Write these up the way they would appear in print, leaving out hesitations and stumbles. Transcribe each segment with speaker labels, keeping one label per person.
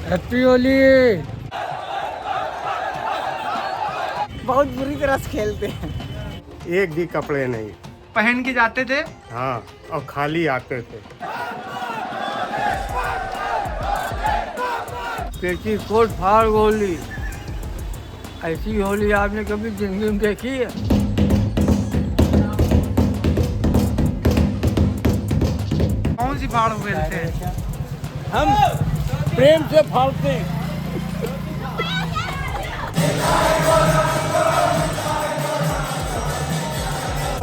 Speaker 1: Happy Holi.
Speaker 2: बहुत बुरी तरह से खेलते हैं।
Speaker 3: एक भी कपड़े नहीं
Speaker 4: पहन के जाते थे।
Speaker 3: हाँ, और खाली आते थे।
Speaker 1: पेटी कोट फाड़ होली, ऐसी होली आपने कभी जिंदगी में देखी है?
Speaker 4: कौन सी फाड़ खेलते हैं?
Speaker 1: हम प्रेम से फाड़ते हैं।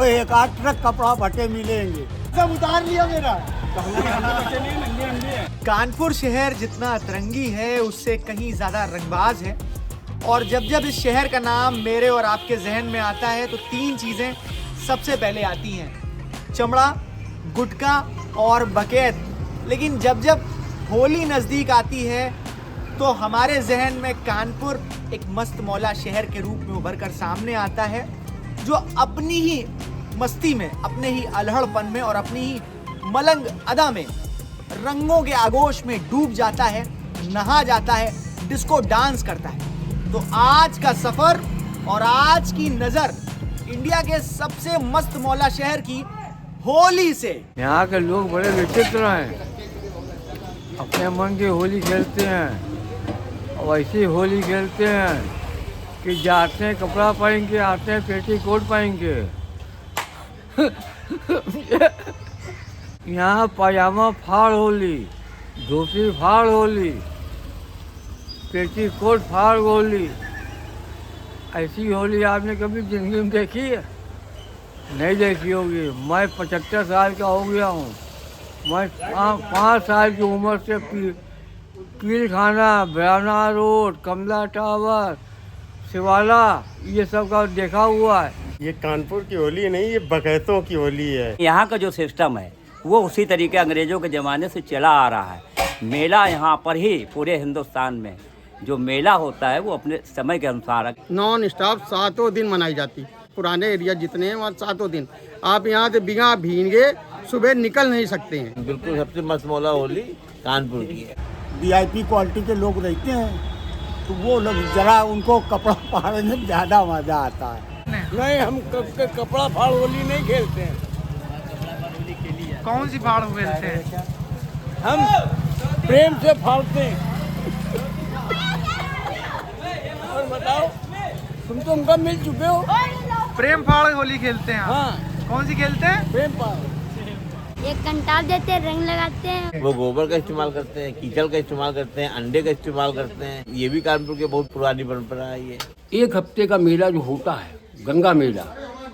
Speaker 2: एक 8 ट्रक कपड़ा भट्टे मिलेंगे, सब उतार लिया मेरा। कानपुर शहर जितना अतरंगी है उससे कहीं ज्यादा रंगबाज है। और जब जब इस शहर का नाम मेरे और आपके जहन में आता है तो 3 चीजें सबसे पहले आती हैं: चमड़ा, गुटखा और बकैत। लेकिन जब जब होली नजदीक आती है तो हमारे जहन में कानपुर एक मस्त मौला शहर के रूप में उभर कर सामने आता है, जो अपनी ही मस्ती में, अपने ही अल्हड़पन में और अपनी ही मलंग अदा में रंगों के आगोश में डूब जाता है, नहा जाता है, डिस्को डांस करता है। तो आज का सफर और आज की नजर इंडिया के सबसे मस्त मौला शहर की होली से।
Speaker 1: यहाँ के लोग बड़े विचित्र हैं, अपने मन की होली खेलते हैं और ऐसी होली खेलते हैं कि जाते हैं कपड़ा पहन के, आते हैं पेटी कोट पहन के। यहाँ पाजामा फाड़ होली, धोती फाड़ होली, पेटी कोट फाड़ होली, ऐसी होली आपने कभी जिंदगी में देखी है? नहीं देखी होगी। मैं 75 साल का हो गया हूँ। मैं 5 साल की उम्र से पील खाना, बयाना रोड, कमला टावर, शिवाला, ये सब का देखा हुआ है।
Speaker 3: ये कानपुर की होली नहीं, ये बकैतों की होली है।
Speaker 5: यहाँ का जो सिस्टम है वो उसी तरीके अंग्रेजों के ज़माने से चला आ रहा है। मेला यहाँ पर ही पूरे हिंदुस्तान में जो मेला होता है वो अपने समय के अनुसार
Speaker 6: नॉन स्टॉप 7 दिन मनाई जाती। पुराने एरिया जितने हैं वहाँ 7 दिन आप यहाँ से बिना भीगे सुबह निकल नहीं सकते हैं।
Speaker 7: बिल्कुल सबसे मस्त मौला होली कानपुर की है।
Speaker 2: VIP क्वालिटी के लोग रहते हैं तो वो लोग जरा उनको कपड़ा फाड़ने में ज्यादा मजा आता है।
Speaker 1: नहीं, हम कपड़ा फाड़ होली नहीं खेलते हैं।
Speaker 4: कौन सी फाड़ खेलते हैं?
Speaker 1: हम प्रेम से फाड़ते हैं। और बताओ, तुम तो उनका मिल चुके हो।
Speaker 4: प्रेम फाड़ होली खेलते हैं आप?
Speaker 1: हाँ।
Speaker 4: कौन सी खेलते हैं?
Speaker 1: प्रेम फाड़।
Speaker 8: एक कंटाप देते हैं, रंग लगाते हैं।
Speaker 7: वो गोबर का इस्तेमाल करते हैं, कीचड़ का इस्तेमाल करते हैं, अंडे का इस्तेमाल करते हैं। ये भी कानपुर की बहुत पुरानी परंपरा है। ये
Speaker 9: 1 हफ्ते का मेला जो होता है, गंगा मेला,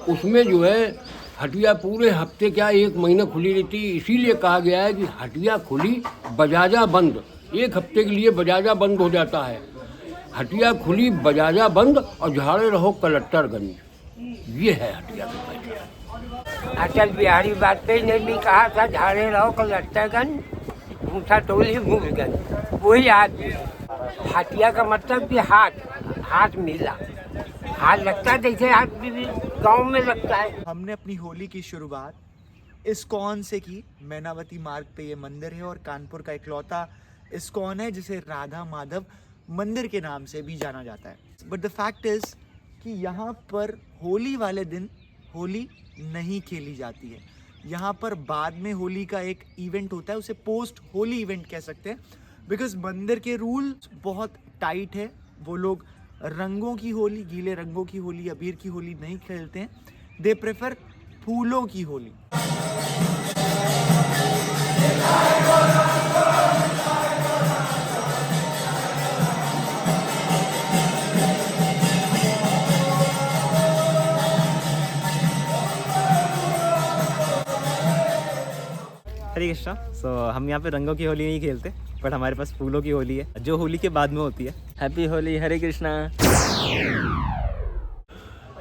Speaker 9: उसमें जो है हटिया पूरे हफ्ते क्या 1 महीना खुली रहती है। इसीलिए कहा गया है कि हटिया खुली बजाजा बंद। 1 हफ्ते के लिए बजाजा बंद हो जाता है। हटिया खुली बजाजा बंद और झाड़े रहो कलेक्टरगंज। ये है हटिया की पहचान।
Speaker 1: अटल बिहारी वाजपेयी ने भी कहा था, झाड़े रहो कलेक्टरगंज, भूसा टोली भूलगंज। वही आदमी। हटिया का मतलब कि हाथ मिला, हाथ लगता है जैसे हाथ भी गाँव में लगता है।
Speaker 2: हमने अपनी होली की शुरुआत इस्कॉन से की। मैनावती मार्ग पे ये मंदिर है और कानपुर का इकलौता इस्कॉन है जिसे राधा माधव मंदिर के नाम से भी जाना जाता है। बट द फैक्ट इज कि यहाँ पर होली वाले दिन होली नहीं खेली जाती है। यहाँ पर बाद में होली का एक इवेंट होता है, उसे पोस्ट होली इवेंट कह सकते हैं, बिकॉज मंदिर के रूल बहुत टाइट है। वो लोग रंगों की होली, गीले रंगों की होली, अबीर की होली नहीं खेलते हैं। दे प्रेफर फूलों की होली।
Speaker 10: हरे कृष्णा। हम यहाँ पे रंगों की होली नहीं खेलते, बट हमारे पास फूलों की होली है जो होली के बाद में होती है। हैप्पी होली। हरे कृष्णा।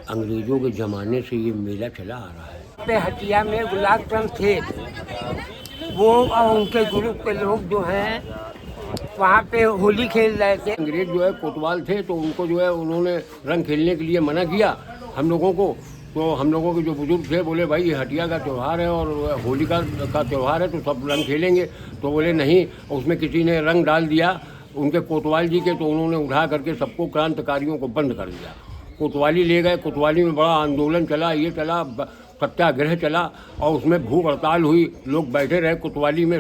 Speaker 9: अंग्रेजों के ज़माने से ये मेला चला आ रहा है।
Speaker 1: पे हटिया में गुलाब चंद थे, वो और उनके ग्रुप के लोग जो हैं वहाँ पे होली खेल रहे थे।
Speaker 9: अंग्रेज जो है कोतवाल थे, तो उनको जो है उन्होंने रंग खेलने के लिए मना किया हम लोगों को। तो हम लोगों के जो बुजुर्ग थे बोले भाई ये हटिया का त्यौहार है और होली का त्यौहार है तो सब रंग खेलेंगे। तो बोले नहीं, उसमें किसी ने रंग डाल दिया उनके कोतवाल जी के, तो उन्होंने उठा करके सबको क्रांतिकारियों को बंद कर दिया। कोतवाली ले गए, कोतवाली में बड़ा आंदोलन चला, ये चला, सत्याग्रह चला और उसमें भूख हड़ताल हुई, लोग बैठे रहे कोतवाली में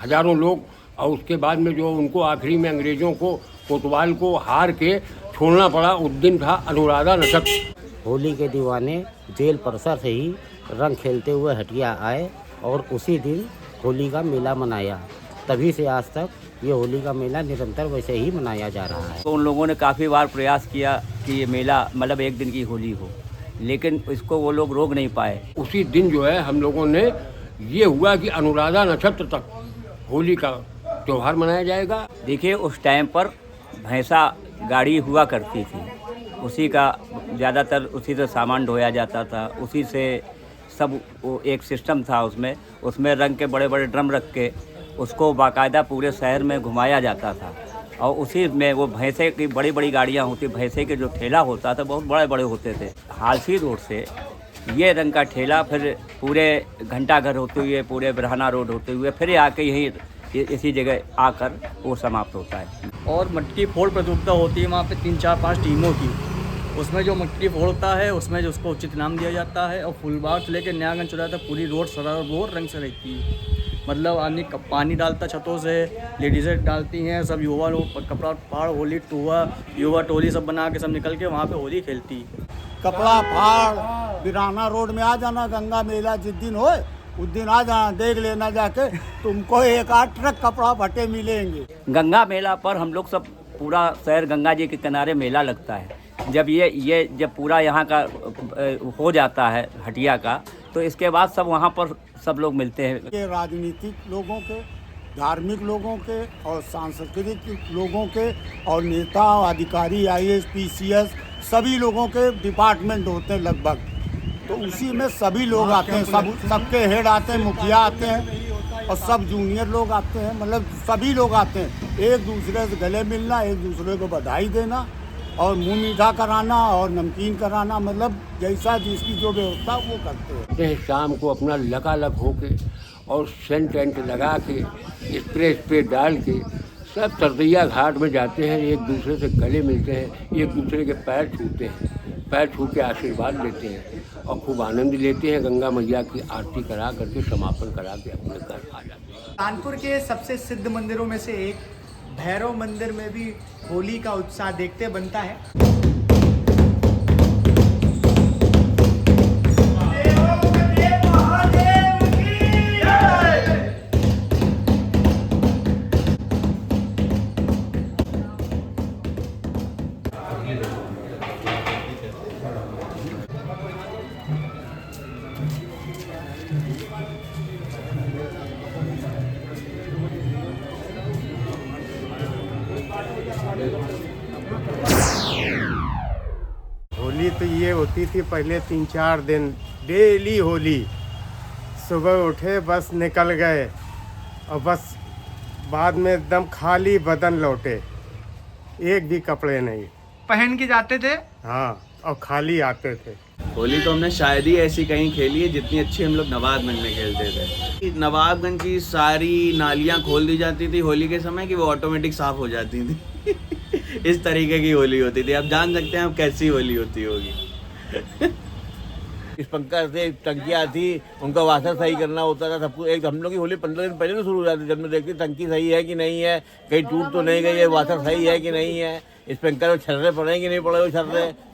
Speaker 9: हजारों लोग। और उसके बाद में जो उनको आखिरी में अंग्रेज़ों को, कोतवाल को हार के छोड़ना पड़ा। उस दिन था अनुराधा नक्षत्र।
Speaker 11: होली के दीवाने जेल परिसर से ही रंग खेलते हुए हटिया आए और उसी दिन होली का मेला मनाया। तभी से आज तक ये होली का मेला निरंतर वैसे ही मनाया जा रहा है।
Speaker 5: तो उन लोगों ने काफ़ी बार प्रयास किया कि ये मेला मतलब एक दिन की होली हो, लेकिन इसको वो लोग रोक नहीं पाए।
Speaker 9: उसी दिन जो है हम लोगों ने ये हुआ कि अनुराधा नक्षत्र तक होली का त्यौहार मनाया जाएगा।
Speaker 5: देखिए उस टाइम पर भैंसा गाड़ी हुआ करती थी, उसी का ज़्यादातर उसी से सामान ढोया जाता था, उसी से सब वो एक सिस्टम था उसमें रंग के बड़े बड़े ड्रम रख के उसको बाकायदा पूरे शहर में घुमाया जाता था। और उसी में वो भैंसे की बड़ी बड़ी गाड़ियाँ होती, भैंसे के जो ठेला होता था बहुत बड़े बड़े होते थे। हालसी रोड से ये रंग का ठेला फिर पूरे घंटाघर होते हुए, पूरे बिरहाना रोड होते हुए फिर आके यही इसी जगह आकर वो समाप्त होता है।
Speaker 12: और मटकी फोड़ प्रतियोगिता होती है वहाँ पे 3, 4, 5 टीमों की। उसमें जो मटकी फोड़ता है उसमें जो उसको उचित इनाम दिया जाता है। और फुलबाग से लेकर नयागंज चला जाता है, पूरी रोड सराबोर रंग से रहती है। मतलब आदमी पानी डालता छतों से, लेडीज़ें डालती हैं, सब युवा लोग कपड़ा फाड़ होली टुआ युवा टोली सब बना के सब निकल के वहाँ पे होली खेलती है।
Speaker 6: कपड़ा फाड़ बिराना रोड में आ जाना, गंगा मेला जिस दिन हो उस दिन आ जाना, देख लेना जाके, तुमको 1-8 ट्रक कपड़ा भट्टे मिलेंगे।
Speaker 5: गंगा मेला पर हम लोग सब पूरा शहर गंगा जी के किनारे मेला लगता है। जब ये जब पूरा यहाँ का हो जाता है हटिया का, तो इसके बाद सब वहाँ पर सब लोग मिलते हैं।
Speaker 6: ये राजनीतिक लोगों के, धार्मिक लोगों के और सांस्कृतिक लोगों के और नेता अधिकारी IAS PCS सभी लोगों के डिपार्टमेंट होते हैं लगभग। तो उसी में सभी लोग आते हैं, सबके हेड आते हैं, मुखिया आते हैं और सब जूनियर लोग आते हैं। मतलब सभी लोग आते हैं, एक दूसरे से गले मिलना, एक दूसरे को बधाई देना और मुंह मीठा कराना और नमकीन कराना, मतलब जैसा जिसकी जो व्यवस्था वो करते हैं।
Speaker 9: शाम को अपना लगालग होके और सेंट टेंट लगा के स्प्रे डाल के सब तरदैया घाट में जाते हैं, एक दूसरे से गले मिलते हैं, एक दूसरे के पैर छूते हैं, पैर छू के आशीर्वाद लेते हैं और खूब आनंद लेते हैं। गंगा मैया की आरती करा करके समापन करा के अपने घर आ जाते हैं।
Speaker 2: कानपुर के सबसे सिद्ध मंदिरों में से एक भैरव मंदिर में भी होली का उत्साह देखते बनता है।
Speaker 3: होली तो ये होती थी पहले 3-4 दिन डेली होली। सुबह उठे बस निकल गए और बस बाद में एकदम खाली बदन लौटे, एक भी कपड़े नहीं
Speaker 4: पहन के जाते थे।
Speaker 3: हाँ, और खाली आते थे।
Speaker 12: होली तो हमने शायद ही ऐसी कहीं खेली है जितनी अच्छी हम लोग नवाबगंज में खेलते थे। नवाबगंज की सारी नालियाँ खोल दी जाती थी होली के समय कि वो ऑटोमेटिक साफ हो जाती थी। इस तरीके की होली होती थी। आप जान सकते हैं अब कैसी होली होती होगी।
Speaker 7: इस पंखा से टंकियाँ थी, उनका वाशर सही करना होता था सबको। एक हम लोग की होली 15 दिन पहले तो शुरू हो जाती, जब मैं देखती टंकी सही है कि नहीं है, कहीं टूट तो नहीं गई है, वाशर सही है कि नहीं है, स्प्रिंकलर में छर्रे पड़े कि नहीं पड़े, वो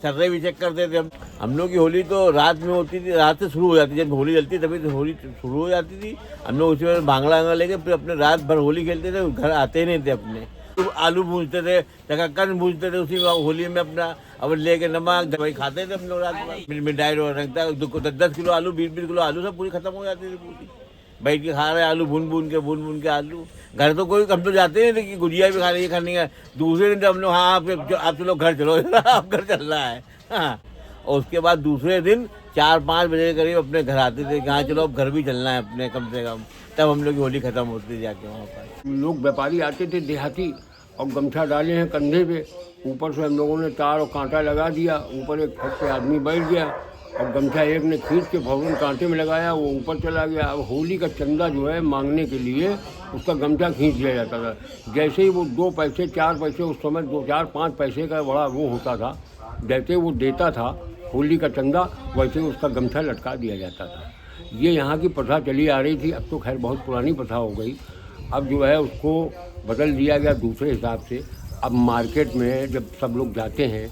Speaker 7: छर्रे भी चेक करते थे। हम लोग की होली तो रात में होती थी, रात से शुरू हो जाती थी। जब होली जलती तभी तो होली शुरू हो जाती थी। हम लोग उसी में भांगड़ा लेके फिर अपने रात भर होली खेलते थे, घर आते ही नहीं थे अपने। तो आलू भूनते थे, शकरकंद भूनते थे उसी में होली में अपना, अब लेके नमक दवाई खाते थे हम लोग रात में। मिठाई रखता है 10 किलो आलू, 20 किलो आलू सब पूरी खत्म हो जाती थी पूरी। बैठ के खा रहे आलू भून भून के आलू। घर तो कोई, हम तो जाते नहीं थे कि गुजिया भी खानी है खानी है। दूसरे दिन जब हम लोग, हाँ आप चलो घर चलो, आप घर चल रहा है। हाँ, और उसके बाद दूसरे दिन 4-5 बजे के करीब अपने घर आते थे कि हाँ चलो अब घर भी चलना है अपने कम से कम। तब हम लोग की होली खत्म होती थी जाके वहाँ पर।
Speaker 9: लोग व्यापारी आते थे देहाती और गमछा डाले हैं कंधे पे, ऊपर से हम लोगों ने तार और कांटा लगा दिया, ऊपर एक छत पे आदमी बैठ गया और गमछा एक ने खींच के फौरन कांटे में लगाया, वो ऊपर चला गया। अब होली का चंदा जो है मांगने के लिए उसका गमछा खींच लिया जाता था। जैसे ही वो 2 पैसे 4 पैसे, उस समय 2 4 5 पैसे का बड़ा वो होता था, जैसे वो देता था होली का चंदा, वैसे उसका गमछा लटका दिया जाता था। ये यहाँ की प्रथा चली आ रही थी। अब तो खैर बहुत पुरानी प्रथा हो गई। अब जो है उसको बदल दिया गया दूसरे हिसाब से। अब मार्केट में जब सब लोग जाते हैं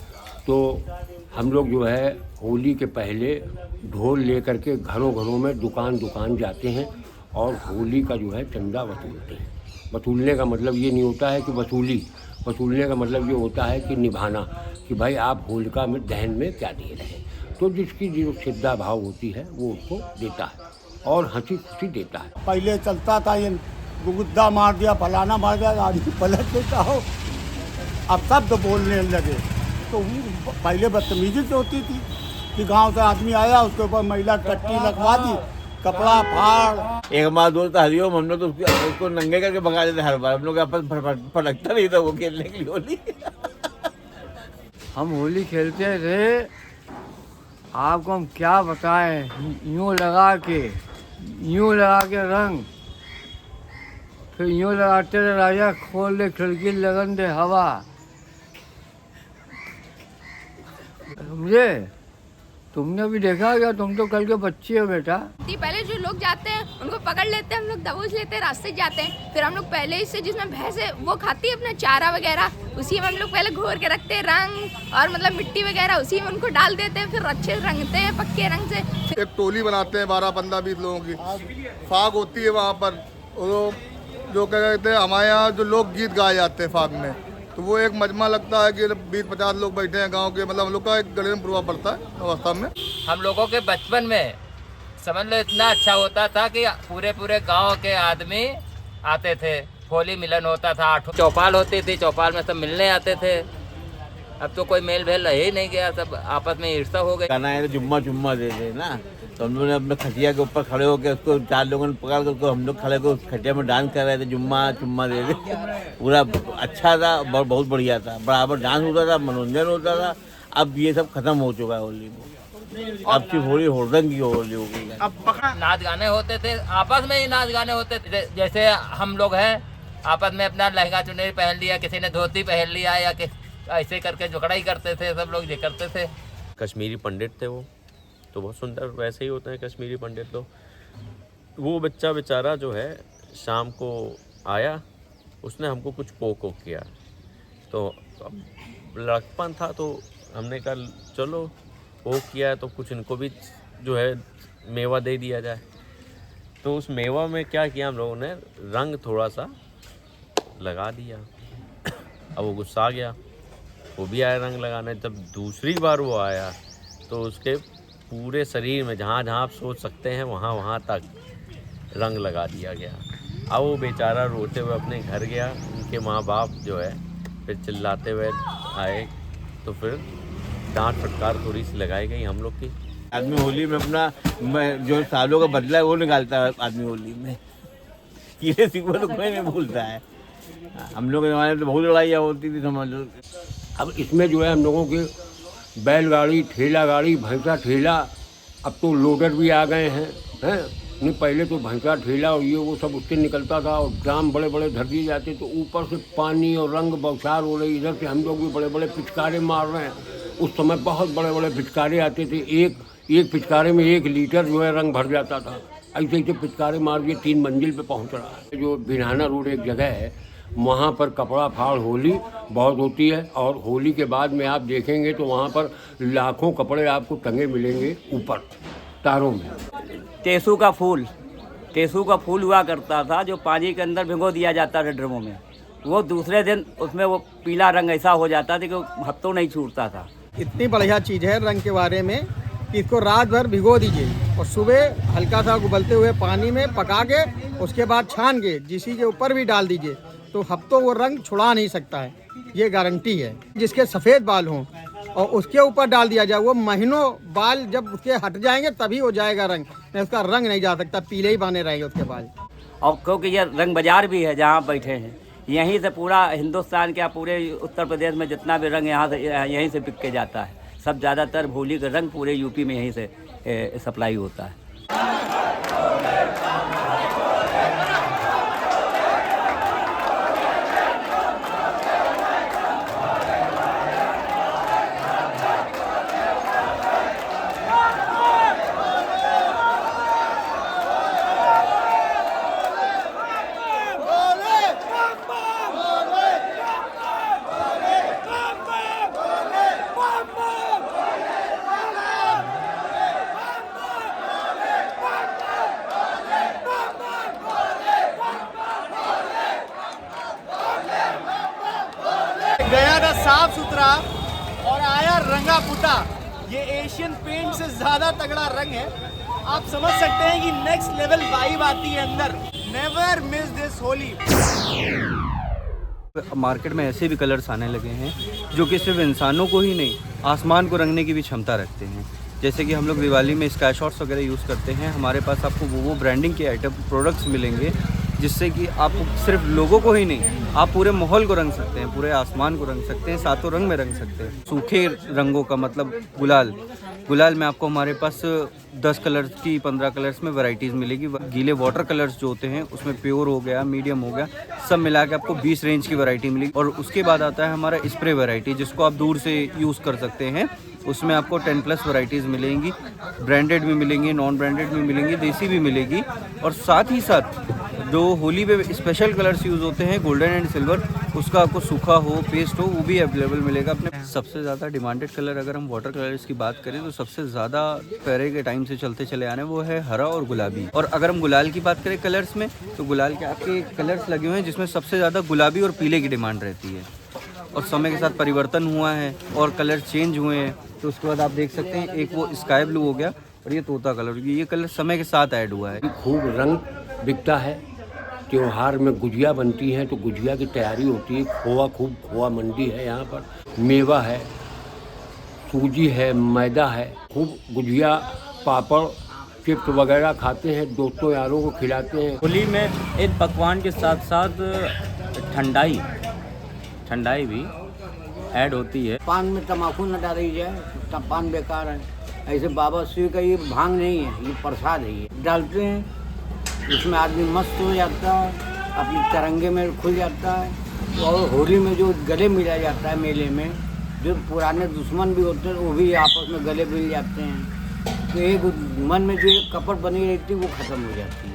Speaker 9: तो हम लोग जो है होली के पहले ढोल लेकर के घरों घरों में दुकान जाते हैं और होली का जो है चंदा वसूलते हैं। वसूलने का मतलब ये नहीं होता है कि वसूलने का मतलब ये होता है कि निभाना, कि भाई आप होलिका में दहन में क्या दे रहे हैं। तो जिसकी जो श्रद्धा भाव होती है वो उसको देता है और हंसी खुशी देता है।
Speaker 6: पहले चलता था ये गुद्दा मार दिया, फलाना मार दिया, आदमी पलट देता हो। अब शब्द बोलने लगे। तो पहले बदतमीजी से होती थी कि गांव से आदमी आया, उसके ऊपर महिला टट्टी लगवा दी, कपड़ा फाड़।
Speaker 7: एक हमारा दोस्त हरिओम, हम लोग तो उसको नंगे करके भगा देते हर बार। हम लोग आपस फटकता नहीं था वो खेलने के लिए होली।
Speaker 1: हम होली खेलते थे, आपको हम क्या बताएं। यूँ लगा के रंग, फिर यूँ लगाते थे राजा खोल दे खिड़की लगन दे हवा, समझे। तुमने भी देखा क्या? तुम तो कल के बच्चे हो बेटा।
Speaker 8: पहले जो लोग जाते हैं उनको पकड़ लेते हैं, हम लोग दबोच लेते हैं, रास्ते जाते हैं। फिर हम लोग पहले से जिसमें भैंस है वो खाती है अपना चारा वगैरह, उसी में हम लोग पहले घोर के रखते हैं रंग और मतलब मिट्टी वगैरह, उसी में उनको डाल देते हैं। फिर अच्छे रंगते हैं पक्के रंग से।
Speaker 13: एक टोली बनाते हैं 12 15 20 लोगों की, फाग होती है वहाँ पर। जो क्या कहते हैं, हमारे यहाँ जो लोकगीत गाए जाते हैं फाग में, तो वो एक मजमा लगता है कि 20-50 लोग बैठे हैं गांव के, मतलब हम लोग का एक गले में प्रभाव पड़ता है अवस्था में।
Speaker 14: हम लोगों के बचपन में समझ लो इतना अच्छा होता था कि पूरे गांव के आदमी आते थे, होली मिलन होता था, 8 चौपाल होती थी, चौपाल में सब मिलने आते थे। अब तो कोई मेल भेल रह ही नहीं गया, सब आपस में ईर्ष्या हो गई।
Speaker 7: गाना है जुम्मा दे दे ना, तो हम लोगों ने अपने खटिया के ऊपर खड़े होकर उसको 4 लोगों ने पकड़ कर उसको, हम लोग खड़े होकर उस खटिया में डांस कर रहे थे, जुम्मा दे दे। पूरा अच्छा था, बहुत बढ़िया था, बराबर डांस होता था, मनोरंजन होता था। अब ये सब खत्म हो चुका है होली में। अब सिर्फ होली हुड़दंग की होली हो गई है।
Speaker 14: अब नाच गाने होते थे, आपस में ही नाच गाने होते थे। जैसे हम लोग हैं आपस में अपना लहंगा चुन्नी पहन लिया, किसी ने धोती पहन लिया, या ऐसे करके झगड़ा ही करते थे, सब लोग ये करते थे।
Speaker 15: कश्मीरी पंडित थे वो, तो बहुत सुंदर वैसे ही होते हैं कश्मीरी पंडित। तो वो बच्चा बेचारा जो है शाम को आया, उसने हमको कुछ पोक किया, तो लड़कपन था तो हमने कहा चलो पोक किया है तो कुछ इनको भी जो है मेवा दे दिया जाए। तो उस मेवा में क्या किया, हम लोगों ने रंग थोड़ा सा लगा दिया। अब वो गुस्सा आ गया, वो भी आया रंग लगाने। जब दूसरी बार वो आया तो उसके पूरे शरीर में जहाँ जहाँ आप सोच सकते हैं वहाँ तक रंग लगा दिया गया। अब वो बेचारा रोते हुए अपने घर गया। उनके माँ बाप जो है फिर चिल्लाते हुए आए, तो फिर डांट फटकार थोड़ी सी लगाई गई हम लोग की।
Speaker 7: आदमी होली में अपना जो सालों का बदला है वो निकालता है आदमी होली में। कीड़े सिकुड़े तो कोई नहीं भूलता है। हम लोग के ज़माने में तो बहुत लड़ाइयाँ होती थी, समझ लो।
Speaker 9: अब इसमें जो है हम लोगों के बैलगाड़ी, ठेला गाड़ी, भैंसा ठेला, अब तो लोडर भी आ गए हैं। नहीं पहले तो भैंसा ठेला और ये वो सब उससे निकलता था और ड्राम बड़े बड़े धर दिए जाते, तो ऊपर से पानी और रंग बौछार हो रही। इधर से हम लोग भी बड़े बड़े पिचकारे मार रहे हैं। उस समय बहुत बड़े बड़े पिचकारे आते थे, एक पिचकारे में 1 लीटर जो है रंग भर जाता था। ऐसे ऐसे पिचकारे मार दिए, 3 मंजिल पे पहुंच रहा है। जो बिन्हाना रोड एक जगह है, वहाँ पर कपड़ा फाड़ होली बहुत होती है, और होली के बाद में आप देखेंगे तो वहाँ पर लाखों कपड़े आपको टंगे मिलेंगे ऊपर तारों में।
Speaker 5: टेसू का फूल हुआ करता था, जो पानी के अंदर भिगो दिया जाता था ड्रमों में। वो दूसरे दिन उसमें वो पीला रंग ऐसा हो जाता था कि हफ्तों नहीं छूटता था।
Speaker 4: इतनी बढ़िया चीज़ है रंग के बारे में कि इसको रात भर भिगो दीजिए और सुबह हल्का सा उबलते हुए पानी में पका के उसके बाद छान के किसी के ऊपर भी डाल दीजिए, तो हफ्तों वो रंग छुड़ा नहीं सकता है, ये गारंटी है। जिसके सफ़ेद बाल हों और उसके ऊपर डाल दिया जाए, वो महीनों बाल जब उसके हट जाएंगे तभी हो जाएगा रंग, नहीं उसका रंग नहीं जा सकता, पीले ही बने रहेंगे उसके बाल।
Speaker 5: और क्योंकि ये रंग बाजार भी है जहाँ बैठे हैं, यहीं से पूरा हिंदुस्तान का, पूरे उत्तर प्रदेश में जितना भी रंग यहाँ से यहीं से बिक के जाता है। सब ज़्यादातर होली का रंग पूरे यूपी में यहीं से सप्लाई होता है।
Speaker 2: गया था साफ सुथरा और आया रंगा पुता। ये एशियन पेंट से ज्यादा तगड़ा रंग है। आप समझ सकते हैं कि नेक्स्ट लेवल वाइब आती है अंदर। Never miss this Holi.
Speaker 12: Market में ऐसे भी कलर्स आने लगे हैं जो कि सिर्फ इंसानों को ही नहीं, आसमान को रंगने की भी क्षमता रखते हैं। जैसे कि हम लोग दिवाली में स्काई शॉट्स वगैरह यूज़ करते हैं। हमारे पास आपको वो ब्रांडिंग के आइटम प्रोडक्ट्स मिलेंगे जिससे कि आप सिर्फ लोगों को ही नहीं, आप पूरे माहौल को रंग सकते हैं, पूरे आसमान को रंग सकते हैं, सातों रंग में रंग सकते हैं। सूखे रंगों का मतलब गुलाल में आपको हमारे पास 10 कलर्स की 15 कलर्स में वैरायटीज़ मिलेगी। गीले वाटर कलर्स जो होते हैं उसमें प्योर हो गया, मीडियम हो गया, सब मिला के आपको 20 रेंज की वैरायटी मिलेगी। और उसके बाद आता है हमारा स्प्रे वैरायटी जिसको आप दूर से यूज़ कर सकते हैं। उसमें आपको 10+ वैरायटीज़ मिलेंगी, ब्रांडेड भी मिलेंगी, नॉन ब्रांडेड भी मिलेंगी, देसी भी मिलेगी। और साथ ही साथ जो होली पे स्पेशल कलर्स यूज़ होते हैं गोल्डन एंड सिल्वर, उसका आपको सूखा हो, पेस्ट हो, वो भी अवेलेबल मिलेगा अपने। सबसे ज़्यादा डिमांडेड कलर अगर हम वाटर कलर्स की बात करें तो सबसे ज़्यादा पहले के टाइम से चलते चले आ रहे हैं वो है हरा और गुलाबी। और अगर हम गुलाल की बात करें कलर्स में तो गुलाल के आपके कलर्स लगे हुए हैं जिसमें सबसे ज़्यादा गुलाबी और पीले की डिमांड रहती है। और समय के साथ परिवर्तन हुआ है और कलर चेंज हुए हैं। तो उसके बाद आप देख सकते हैं एक वो स्काई ब्लू हो गया और ये तोता कलर, ये कलर समय के साथ ऐड हुआ है।
Speaker 9: खूब रंग बिकता है। त्योहार में गुजिया बनती है तो गुजिया की तैयारी होती है। खोआ मंडी है यहाँ पर, मेवा है, सूजी है, मैदा है। खूब गुजिया, पापड़, चिप्स वगैरह खाते हैं, दोस्तों यारों को खिलाते हैं।
Speaker 12: होली में इन पकवान के साथ साथ ठंडाई भी ऐड होती है।
Speaker 1: पान में तम्बाकू न डाली जाए, तब पान बेकार है। ऐसे बाबा शिव का ये भांग नहीं है, ये प्रसाद है। ये डालते हैं, इसमें आदमी मस्त हो जाता है, अपनी तरंगे में खुल जाता है। और होली में जो गले मिला जाता है मेले में, जो पुराने दुश्मन भी होते हैं वो भी आपस में गले मिल जाते हैं। तो एक मन में जो एक कपट बनी रहती है वो ख़त्म हो जाती है।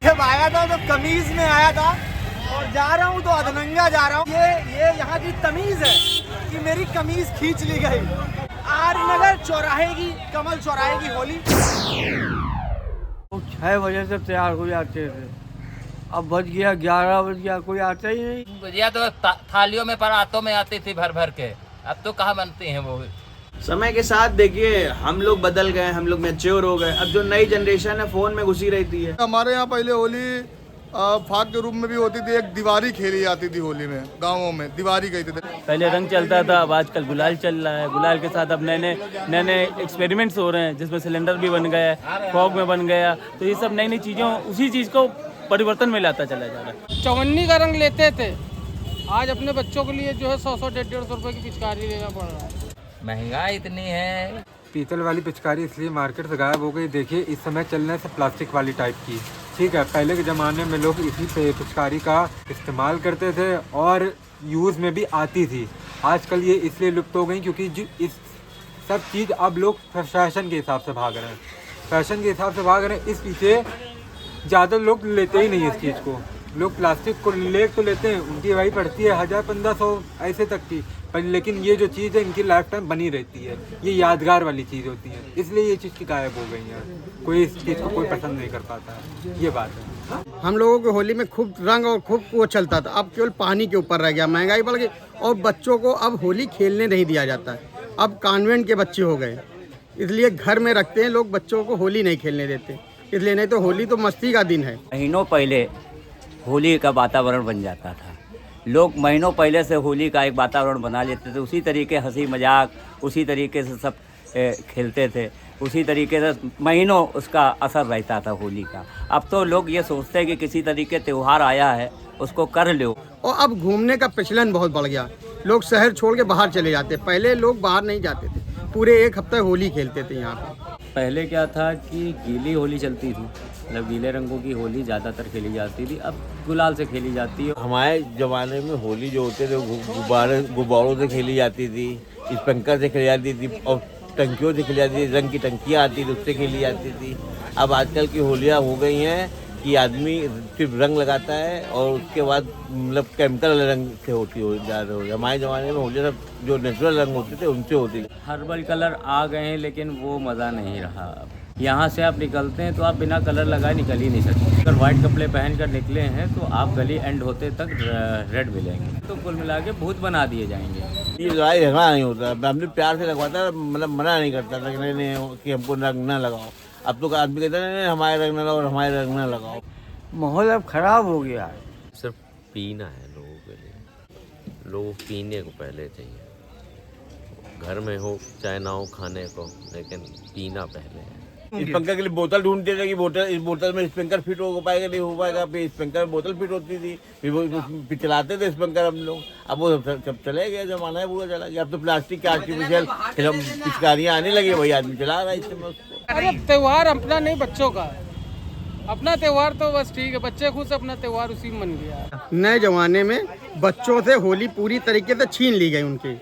Speaker 2: जब आया था तो कमीज में आया था और जा रहा हूँ तो अधनंगा जा रहा हूँ। ये यहाँ की तमीज है कि मेरी कमीज खींच ली गई। आरनगर चौराहे की, कमल चौराहे की होली
Speaker 1: 6 बजे से तैयार हो जाते थे, अब बज गया 11 बज गया, कोई आता ही नहीं।
Speaker 14: गुजिया तो थालियों में परातों में आती थी भर भर के, अब तो कहाँ बनती हैं वो।
Speaker 2: समय के साथ देखिए हम लोग बदल गए, हम लोग मैच्योर हो गए। अब जो नई जनरेशन है फोन में घुसी रहती है।
Speaker 13: हमारे यहाँ पहले होली फाग के रूप में भी होती थी, एक दीवारी खेली जाती थी होली में, गाँवों में दीवारी कहते थे।
Speaker 12: पहले रंग चलता था, अब आजकल गुलाल चल रहा है। गुलाल के साथ अब नए एक्सपेरिमेंट्स हो रहे हैं जिसमें सिलेंडर भी बन गया है, फॉग में बन गया। तो ये सब नई चीज़ें उसी चीज़ को परिवर्तन में लाता चला जा रहा है।
Speaker 16: चवन्नी का रंग लेते थे, आज अपने बच्चों के लिए जो है 100-100, 150 रुपये की पिचकारी लेना पड़ रहा है।
Speaker 14: महंगाई इतनी है।
Speaker 17: पीतल वाली पिचकारी इसलिए मार्केट से गायब हो गई। देखिए इस समय चलने से प्लास्टिक वाली टाइप की, ठीक है। पहले के ज़माने में लोग इसी पिचकारी का इस्तेमाल करते थे और यूज़ में भी आती थी। आजकल ये इसलिए लुप्त हो गई क्योंकि इस सब चीज़ अब लोग फैशन के हिसाब से भाग रहे हैं। फैशन के हिसाब से भाग रहे हैं, इस पीछे ज़्यादा लोग लेते ही नहीं इस चीज़ को। लोग प्लास्टिक को तो लेते हैं, उनकी भाई पड़ती है 1000-1500 ऐसे तक की, पर लेकिन ये जो चीज़ है इनकी लाइफ टाइम बनी रहती है। ये यादगार वाली चीज़ होती है, इसलिए ये चीज़ की गायब हो गई है। कोई इस चीज़ को कोई पसंद नहीं कर पाता है, ये बात है।
Speaker 4: हम लोगों की होली में खूब रंग और खूब वो चलता था, अब केवल पानी के ऊपर रह गया। महंगाई बढ़ गई और बच्चों को अब होली खेलने नहीं दिया जाता है। अब कॉन्वेंट के बच्चे हो गए, इसलिए घर में रखते हैं लोग, बच्चों को होली नहीं खेलने देते। इसलिए नहीं तो होली तो मस्ती का दिन है।
Speaker 5: महीनों पहले होली का वातावरण बन जाता था, लोग महीनों पहले से होली का एक वातावरण बना लेते थे, उसी तरीके हंसी मजाक उसी तरीके से सब खेलते थे, उसी तरीके से महीनों उसका असर रहता था होली का। अब तो लोग ये सोचते हैं कि किसी तरीके त्यौहार आया है उसको कर लो।
Speaker 4: और अब घूमने का प्रचलन बहुत बढ़ गया, लोग शहर छोड़ के बाहर चले जाते। पहले लोग बाहर नहीं जाते थे, पूरे एक हफ्ते होली खेलते थे यहाँ पे।
Speaker 10: पहले क्या था कि गीली होली चलती थी, मतलब गीले रंगों की होली ज़्यादातर खेली जाती थी, अब गुलाल से खेली जाती है।
Speaker 7: हमारे ज़माने में होली जो होते थे गुब्बारों से खेली जाती थी, स्पंकर से खेली जाती थी और टंकियों से खेली जाती थी, रंग की टंकियाँ आती थी उससे खेली जाती थी। अब आजकल की होलियाँ हो गई हैं कि आदमी सिर्फ रंग लगाता है और उसके बाद मतलब केमिकल रंग से होती हो ज़्यादा हो। हमारे ज़माने में होली सब जो नेचुरल रंग होते थे उनसे होती थी।
Speaker 10: हर्बल कलर आ गए हैं लेकिन वो मज़ा नहीं रहा। अब यहाँ से आप निकलते हैं तो आप बिना कलर लगाए निकल ही नहीं सकते। अगर वाइट कपड़े पहन कर निकले हैं तो आप गली एंड होते तक रेड मिलेंगे। तो कुल मिला के भूत बना दिए जाएंगे।
Speaker 7: ये लड़ाई झगड़ा नहीं होता, हमने प्यार से लगवाता, मतलब मना नहीं करता था कि नहीं कि हमको रंग ना लगाओ। अब तो आदमी कहता है नहीं हमारे रंग ना लगाओ, हमारे रंग ना लगाओ।
Speaker 1: माहौल अब खराब हो गया है।
Speaker 15: सिर्फ पीना है लोगों के लिए, लोग पीने को पहले चाहिए। घर में हो चाहे ना हो खाने को, लेकिन पीना पहले है।
Speaker 7: स्पंकर के लिए बोतल ढूंढते थे कि इस बोतल में स्पंकर फिट हो पाएगा नहीं हो पाएगा। फिर स्पंकर में बोतल फिट होती थी, फिर वो फिर चलाते थे स्पंकर हम लोग। अब वो सब चले गया, जमाना है पूरा चला गया। अब तो प्लास्टिक के आर्टिफिशियल पिचकारियाँ आने लगी, वही आदमी चला रहा है इसमें उसको।
Speaker 16: अरे त्यौहार अपना नहीं बच्चों का, अपना त्यौहार तो बस ठीक है, बच्चे खुद अपना त्यौहार उसी में मन गया।
Speaker 4: नए जमाने में बच्चों से होली पूरी तरीके से छीन ली गई, उनकी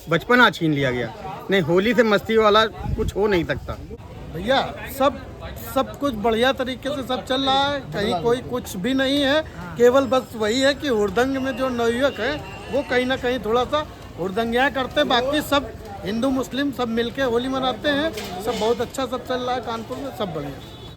Speaker 4: बचपना छीन लिया गया। नहीं, होली से मस्ती वाला कुछ हो नहीं सकता।
Speaker 12: भैया सब कुछ बढ़िया तरीके से सब चल रहा है, कहीं कोई कुछ भी नहीं है। केवल बस वही है कि हुड़दंग में जो नवयुवक है वो कहीं ना कहीं थोड़ा सा हुड़दंगियाँ करते, बाकी सब हिंदू मुस्लिम सब मिलके होली मनाते हैं। सब बहुत अच्छा सब चल रहा है कानपुर में, सब बढ़िया।